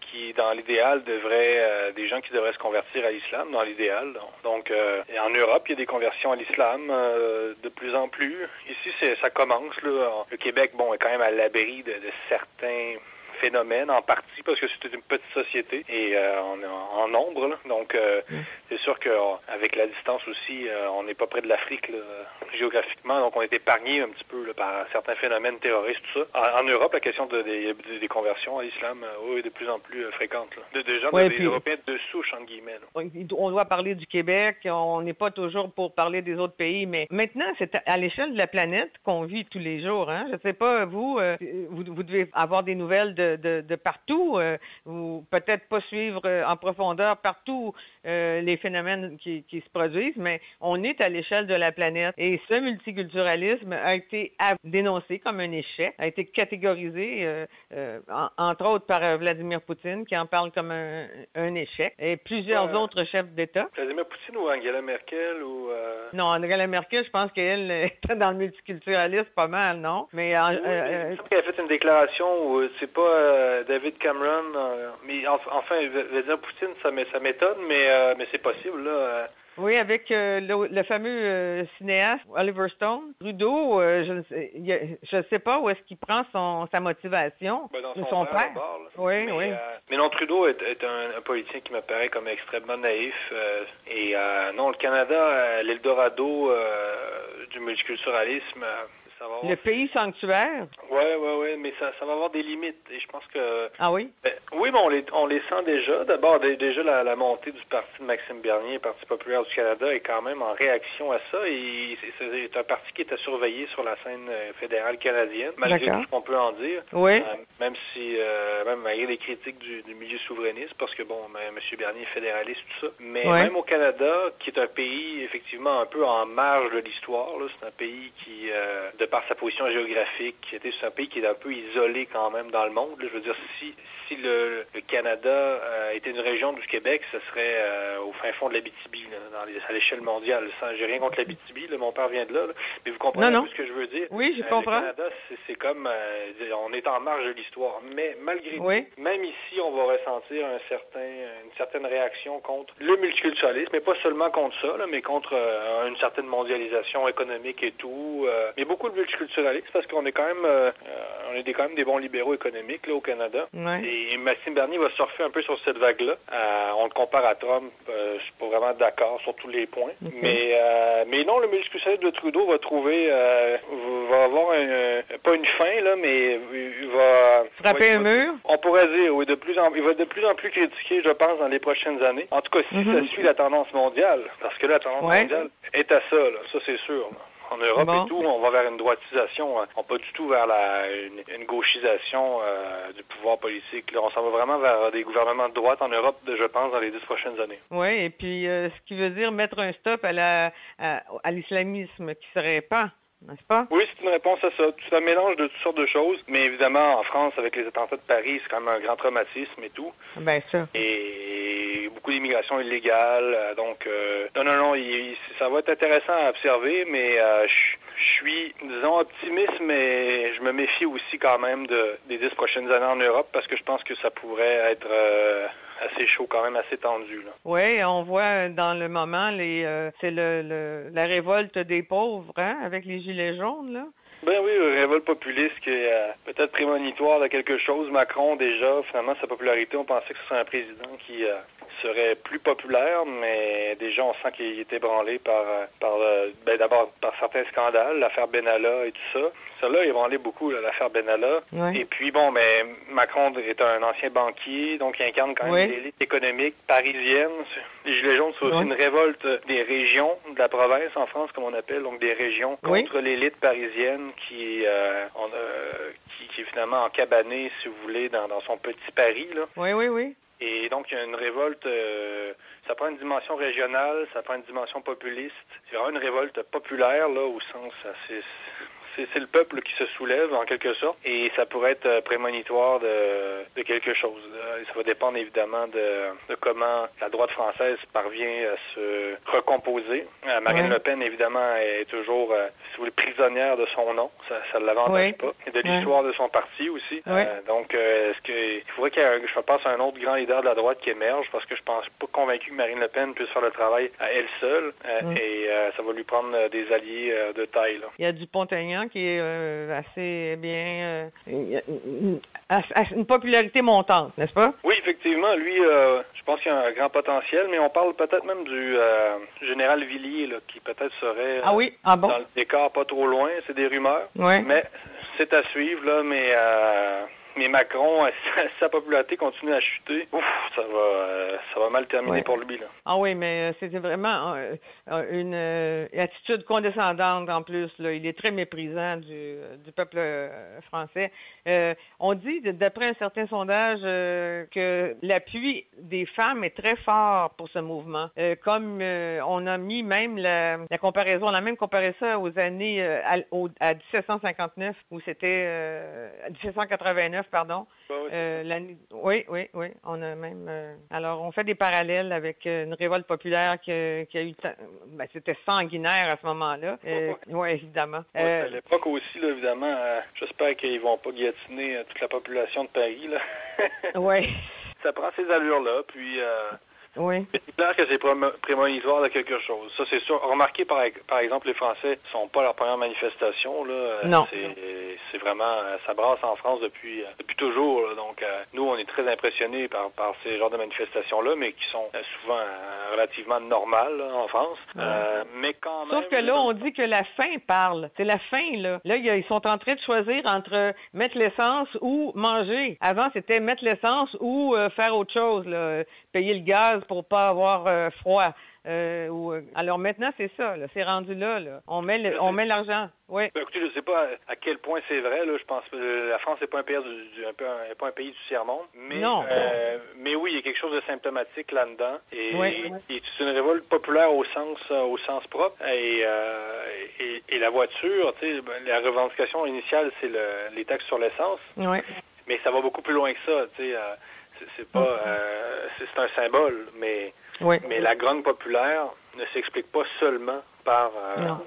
Speaker 5: qui, dans l'idéal, des gens qui devraient se convertir à l'islam, dans l'idéal. Donc, en Europe, il y a des conversions à l'islam de plus en plus. Ici, ça commence. Là, le Québec, est quand même à l'abri de certains phénomène en partie parce que c'est une petite société et on est en nombre là. Donc c'est sûr qu'avec la distance aussi on n'est pas près de l'Afrique là, géographiquement, donc on est épargné un petit peu là, par certains phénomènes terroristes, tout ça. En Europe, la question des conversions à l'islam est de plus en plus fréquente là. De gens des Européens de souche entre guillemets là.
Speaker 3: On doit parler du Québec, on n'est pas toujours pour parler des autres pays, mais maintenant c'est à l'échelle de la planète qu'on vit tous les jours, hein. Je sais pas, vous devez avoir des nouvelles de partout, ou peut-être pas suivre en profondeur partout les phénomènes qui se produisent, mais on est à l'échelle de la planète. Et ce multiculturalisme a été dénoncé comme un échec, a été catégorisé, entre autres par Vladimir Poutine, qui en parle comme un échec, et plusieurs autres chefs d'État.
Speaker 5: Vladimir Poutine ou Angela Merkel ou...
Speaker 3: Non, Angela Merkel, je pense qu'elle était dans le multiculturalisme pas mal, non? Mais
Speaker 5: elle a fait une déclaration où c'est pas David Cameron, mais enfin, Vladimir Poutine, ça m'étonne, mais c'est possible, là.
Speaker 3: Oui, avec le fameux cinéaste Oliver Stone. Trudeau, je ne sais pas où est-ce qu'il prend sa motivation.
Speaker 5: Dans son père.
Speaker 3: Oui.
Speaker 5: Mais non, Trudeau est un politicien qui m'apparaît comme extrêmement naïf. Non, le Canada, l'Eldorado du multiculturalisme...
Speaker 3: Le pays sanctuaire?
Speaker 5: Oui, mais ça va avoir des limites. Et je pense que...
Speaker 3: Ah oui?
Speaker 5: Oui, mais on les sent déjà. D'abord, déjà, la montée du parti de Maxime Bernier, Parti populaire du Canada, est quand même en réaction à ça. Et c'est un parti qui est à surveiller sur la scène fédérale canadienne, malgré tout ce qu'on peut en dire.
Speaker 3: Oui.
Speaker 5: Même malgré les critiques du milieu souverainiste, parce que, M. Bernier est fédéraliste, tout ça. Mais même au Canada, qui est un pays, effectivement, un peu en marge de l'histoire, là, c'est un pays qui, par sa position géographique, c'est un pays qui est un peu isolé quand même dans le monde. Là. Je veux dire, si le Canada était une région du Québec, ce serait au fin fond de l'Abitibi, à l'échelle mondiale. J'ai rien contre l'Abitibi, mon père vient de là, mais vous comprenez un peu ce que je veux dire.
Speaker 3: Oui, je comprends.
Speaker 5: Le Canada, c'est comme, on est en marge de l'histoire, mais malgré tout, même ici, on va ressentir une certaine réaction contre le multiculturalisme, mais pas seulement contre ça, là, mais contre une certaine mondialisation économique et tout, mais beaucoup de multiculturalisme parce qu'on est quand même quand même des bons libéraux économiques là au Canada. Et Maxime Bernier va surfer un peu sur cette vague-là. On le compare à Trump, je suis pas vraiment d'accord sur tous les points. Mais non, le multiculturalisme de Trudeau va avoir pas une fin là, mais il va
Speaker 3: frapper un mur.
Speaker 5: On pourrait dire oui, il va de plus en plus critiqué, je pense, dans les prochaines années. En tout cas, si ça suit la tendance mondiale, parce que la tendance mondiale est à ça, là, ça c'est sûr. Là. En Europe et tout, on va vers une droitisation, on pas du tout vers une gauchisation du pouvoir politique. Là, on s'en va vraiment vers des gouvernements de droite en Europe, je pense, dans les 10 prochaines années.
Speaker 3: Oui, et puis ce qui veut dire mettre un stop à l'islamisme qui serait pas, n'est-ce pas?
Speaker 5: Oui, c'est une réponse à ça. C'est un mélange de toutes sortes de choses, mais évidemment, en France, avec les attentats de Paris, c'est quand même un grand traumatisme et tout.
Speaker 3: Bien sûr.
Speaker 5: Et beaucoup d'immigration illégale, donc non, ça va être intéressant à observer, mais je suis, disons, optimiste, mais je me méfie aussi quand même des 10 prochaines années en Europe, parce que je pense que ça pourrait être assez chaud, quand même assez tendu.
Speaker 3: Oui, on voit dans le moment, c'est la révolte des pauvres, hein, avec les gilets jaunes, là.
Speaker 5: Ben oui, révolte populiste qui est peut-être prémonitoire de quelque chose. Macron, déjà, finalement, sa popularité, on pensait que ce serait un président qui serait plus populaire, mais déjà on sent qu'il est ébranlé d'abord par certains scandales, l'affaire Benalla et tout ça. Ça-là est ébranlé beaucoup, là, l'affaire Benalla.
Speaker 3: Ouais.
Speaker 5: Et puis bon, mais Macron est un ancien banquier, donc il incarne quand même l'élite économique parisienne. Les Gilets jaunes, c'est aussi une révolte des régions, de la province en France, comme on appelle, donc des régions contre l'élite parisienne qui est finalement encabanée, si vous voulez, dans son petit Paris, là.
Speaker 3: Oui.
Speaker 5: Et donc, il y a une révolte, ça prend une dimension régionale, ça prend une dimension populiste. C'est vraiment une révolte populaire, là, au sens assez... C'est le peuple qui se soulève, en quelque sorte, et ça pourrait être prémonitoire de quelque chose. Ça va dépendre, évidemment, de comment la droite française parvient à se recomposer. Marine Le Pen, évidemment, est toujours, si vous voulez, prisonnière de son nom. Ça ne l'avantage pas. Et de l'histoire de son parti aussi. Donc, est-ce qu'il faudrait je pense, un autre grand leader de la droite qui émerge, parce que je pense pas convaincu que Marine Le Pen puisse faire le travail à elle seule, et ça va lui prendre des alliés de taille, là.
Speaker 3: Il y a Dupont-Aignan qui est assez bien... une popularité montante, n'est-ce pas?
Speaker 5: Oui, effectivement. Lui, je pense qu'il a un grand potentiel, mais on parle peut-être même du général Villiers, là, qui peut-être serait dans le décor pas trop loin. C'est des rumeurs. Mais c'est à suivre, là, mais Macron, sa popularité continue à chuter. Ça va mal terminer pour lui, là.
Speaker 3: Ah oui, mais c'était vraiment une attitude condescendante en plus, là. Il est très méprisant du peuple français. On dit, d'après un certain sondage, que l'appui des femmes est très fort pour ce mouvement. Comme on a mis même la comparaison, on a même comparé ça aux années à 1759, où c'était 1789, pardon. Oui, on a même... alors, on fait des parallèles avec une révolte populaire qui a eu... c'était sanguinaire à ce moment-là. Oui, évidemment.
Speaker 5: À l'époque aussi, là, évidemment, j'espère qu'ils vont pas guillotiner toute la population de Paris, là.
Speaker 3: Oui.
Speaker 5: Ça prend ces allures-là, puis...
Speaker 3: Oui.
Speaker 5: C'est clair que c'est prémonitoire de quelque chose. Ça, c'est sûr. Remarquez, par exemple, les Français sont pas leur première manifestation, là.
Speaker 3: Non.
Speaker 5: C'est vraiment... ça brasse en France depuis toujours, là. Donc, nous, on est très impressionnés par ces genres de manifestations-là, mais qui sont souvent relativement normales, là, en France. Mais quand même...
Speaker 3: Sauf que là, on dit que la faim parle. C'est la faim, là. Là, ils sont en train de choisir entre mettre l'essence ou manger. Avant, c'était mettre l'essence ou faire autre chose, là. Payer le gaz pour pas avoir froid. Alors maintenant, c'est ça, là, c'est rendu là. On met l'argent. Oui.
Speaker 5: Écoutez, je ne sais pas à quel point c'est vrai. Là, je pense que la France n'est pas un pays du tiers-monde. Mais,
Speaker 3: non.
Speaker 5: Mais oui, il y a quelque chose de symptomatique là-dedans. Et c'est une révolte populaire au sens propre. Et la voiture, tu sais, la revendication initiale, c'est les taxes sur l'essence.
Speaker 3: Oui.
Speaker 5: Mais ça va beaucoup plus loin que ça. Tu sais, c'est pas, c'est un symbole, mais la grogne populaire ne s'explique pas seulement par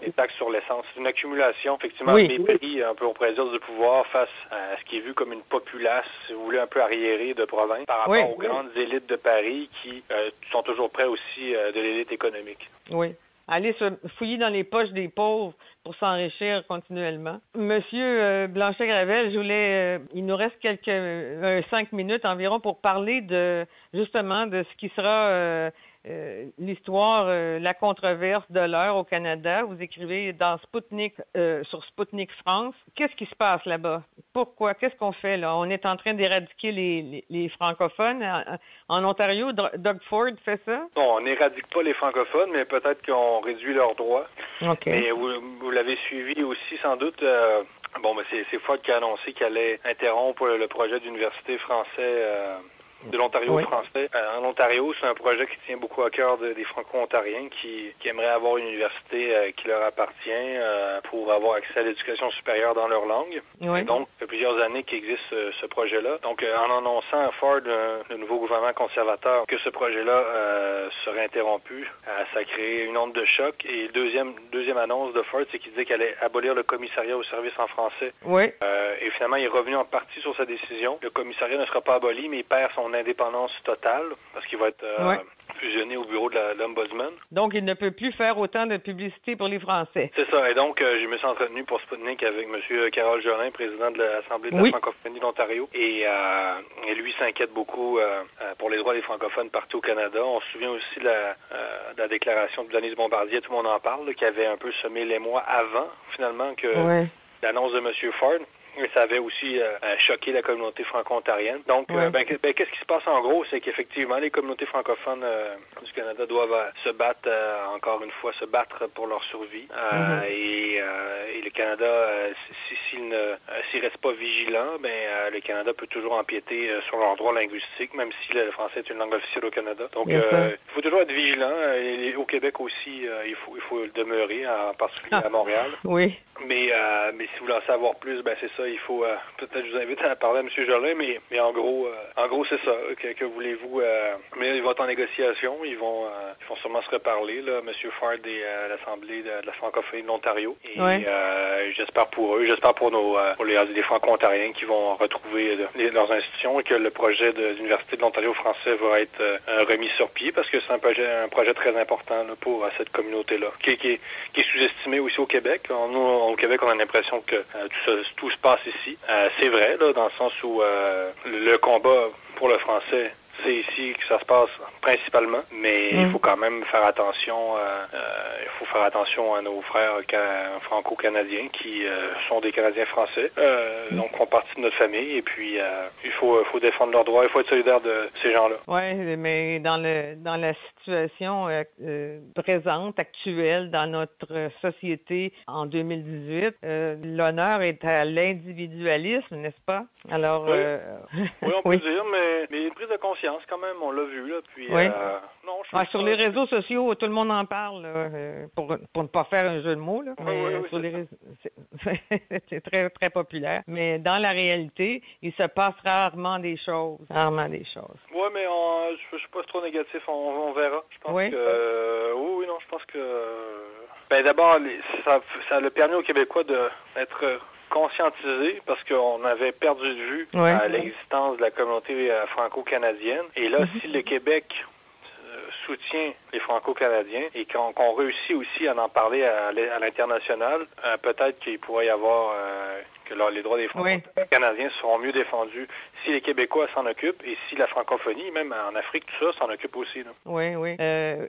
Speaker 5: les taxes sur l'essence. C'est une accumulation, effectivement, de mépris, on pourrait dire, du pouvoir face à ce qui est vu comme une populace, si vous voulez, un peu arriérée de province, par rapport aux grandes élites de Paris qui sont toujours près aussi de l'élite économique.
Speaker 3: Oui. Aller se fouiller dans les poches des pauvres pour s'enrichir continuellement. Monsieur Blanchet-Gravel, il nous reste 5 minutes environ pour parler justement de ce qui sera l'histoire, la controverse de l'heure au Canada. Vous écrivez dans Sputnik, sur Sputnik France. Qu'est-ce qui se passe là-bas? Pourquoi? Qu'est-ce qu'on fait là? On est en train d'éradiquer les francophones. En Ontario, Doug Ford fait ça?
Speaker 5: Non, on n'éradique pas les francophones, mais peut-être qu'on réduit leurs droits.
Speaker 3: Okay.
Speaker 5: Mais vous l'avez suivi aussi, sans doute. C'est Ford qui a annoncé qu'elle allait interrompre le projet d'université français de l'Ontario français. En Ontario, c'est un projet qui tient beaucoup à cœur des Franco-Ontariens qui aimeraient avoir une université qui leur appartient pour avoir accès à l'éducation supérieure dans leur langue.
Speaker 3: Oui.
Speaker 5: Et donc, il y a plusieurs années qu'existe ce projet-là. Donc, en annonçant à Ford, le nouveau gouvernement conservateur, que ce projet-là serait interrompu, ça a créé une onde de choc. Et deuxième annonce de Ford, c'est qu'il disait qu'elle allait abolir le commissariat au service en français.
Speaker 3: Oui.
Speaker 5: Et finalement, il est revenu en partie sur sa décision. Le commissariat ne sera pas aboli, mais il perd son indépendance totale parce qu'il va être fusionné au bureau de l'Ombudsman.
Speaker 3: Donc, il ne peut plus faire autant de publicité pour les Français.
Speaker 5: C'est ça. Et donc, je me suis entretenu pour Sputnik avec M. Carole Jolin, président de l'Assemblée de la francophonie de l'Ontario. Et lui s'inquiète beaucoup pour les droits des francophones partout au Canada. On se souvient aussi de la déclaration de Denise Bombardier, tout le monde en parle, qui avait un peu semé l'émoi avant, finalement, que l'annonce de M. Ford. Et ça avait aussi choqué la communauté franco-ontarienne. Donc, qu'est-ce qui se passe en gros? C'est qu'effectivement, les communautés francophones du Canada doivent se battre, encore une fois, se battre pour leur survie. Et le Canada, s'il reste pas vigilant, le Canada peut toujours empiéter sur leurs droits linguistiques, même si le français est une langue officielle au Canada. Donc, il faut toujours être vigilant. Et au Québec aussi, il faut le demeurer, en particulier à Montréal.
Speaker 3: Oui.
Speaker 5: Mais si vous voulez en savoir plus, c'est ça. Il faut peut-être je vous invite à parler à M. Jolin, mais en gros c'est ça. Que voulez-vous mais ils vont être en négociation. Ils vont sûrement se reparler, là, M. Ford et l'Assemblée de la francophonie de l'Ontario. Et j'espère pour eux, j'espère pour les franco-ontariens qui vont retrouver leurs institutions et que le projet de l'Université de l'Ontario français va être remis sur pied parce que c'est un projet très important là, pour cette communauté-là, qui est sous-estimé aussi au Québec. Nous, au Québec, on a l'impression que tout se passe ici. C'est vrai, là, dans le sens où le combat pour le français, c'est ici que ça se passe principalement, mais il faut quand même faire attention. Il faut faire attention à nos frères franco-canadiens qui sont des Canadiens français, donc font partie de notre famille. Et puis il faut défendre leurs droits. Il faut être solidaire de ces gens-là.
Speaker 3: Oui, mais dans la situation présente, actuelle, dans notre société en 2018, l'honneur est à l'individualisme, n'est-ce pas? Alors,
Speaker 5: oui, on peut dire, mais une prise de conscience quand même, on l'a vu là. Puis
Speaker 3: sur les réseaux sociaux, tout le monde en parle là, pour ne pas faire un jeu de mots là. Sur les réseaux, c'est très très populaire. Mais dans la réalité, il se passe rarement des choses.
Speaker 5: Oui, mais je suis pas trop négatif. On verra. Je pense que je pense que d'abord, ça a permis aux Québécois d'être conscientisés parce qu'on avait perdu de vue l'existence de la communauté franco-canadienne. Et là, si le Québec soutient les franco-canadiens et qu'on réussit aussi à en parler à l'international, peut-être qu'il pourrait y avoir que les droits des franco-canadiens seront mieux défendus si les Québécois s'en occupent et si la francophonie, même en Afrique, tout ça, s'en occupe aussi. Là.
Speaker 3: Oui.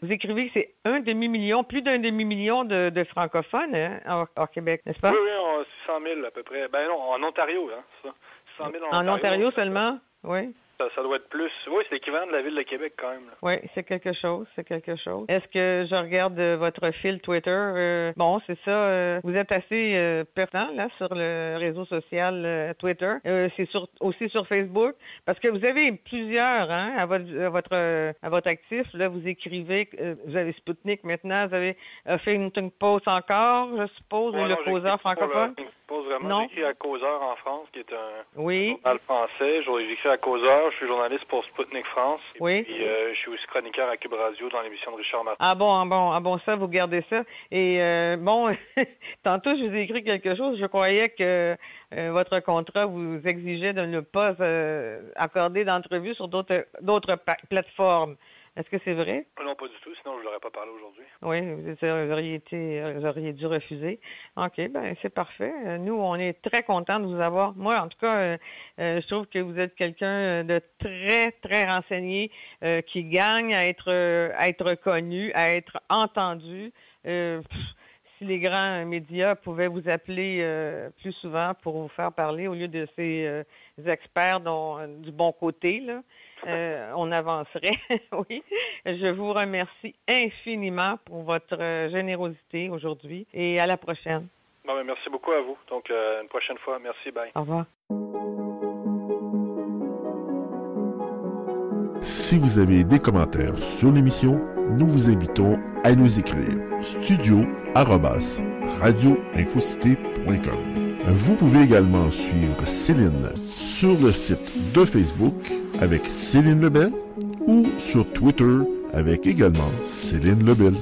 Speaker 3: Vous écrivez que c'est plus d'un demi-million de francophones hors Québec, n'est-ce pas?
Speaker 5: Oui, 600 000 à peu près. Non, en Ontario, ça. 600 000
Speaker 3: en Ontario seulement? Oui.
Speaker 5: Ça doit être plus. Oui, c'est l'équivalent de la ville de Québec quand même. Là.
Speaker 3: Oui, c'est quelque chose. Est-ce que je regarde votre fil Twitter? C'est ça. Vous êtes assez pertinent là sur le réseau social Twitter. C'est aussi sur Facebook parce que vous avez plusieurs à votre actif. Là, vous écrivez. Vous avez Sputnik maintenant. Vous avez Huffington Post encore, je suppose, ou le Causeur francophone.
Speaker 5: J'ai écrit à Causeur en France, qui est un journal français. J'ai écrit à Causeur. Je suis journaliste pour Sputnik France. Et puis, je suis aussi chroniqueur à Cube Radio dans l'émission de Richard Martin.
Speaker 3: Ah bon, ça, vous gardez ça. Et tantôt, je vous ai écrit quelque chose. Je croyais que votre contrat vous exigeait de ne pas accorder d'entrevue sur d'autres plateformes. Est-ce que c'est vrai?
Speaker 5: Non, pas du tout, sinon je ne l'aurais pas parlé aujourd'hui.
Speaker 3: Oui, vous auriez dû refuser. OK, c'est parfait. Nous, on est très contents de vous avoir. Moi, en tout cas, je trouve que vous êtes quelqu'un de très, très renseigné, qui gagne à être connu, à être entendu. Si les grands médias pouvaient vous appeler plus souvent pour vous faire parler au lieu de ces experts du bon côté, là, on avancerait. Oui. Je vous remercie infiniment pour votre générosité aujourd'hui et à la prochaine.
Speaker 5: Merci beaucoup à vous. Donc, une prochaine fois. Merci. Bye.
Speaker 3: Au revoir.
Speaker 1: Si vous avez des commentaires sur l'émission, nous vous invitons à nous écrire studio@radioinfocité.com. Vous pouvez également suivre Céline sur le site de Facebook avec Céline Lebel ou sur Twitter avec également Céline Lebel.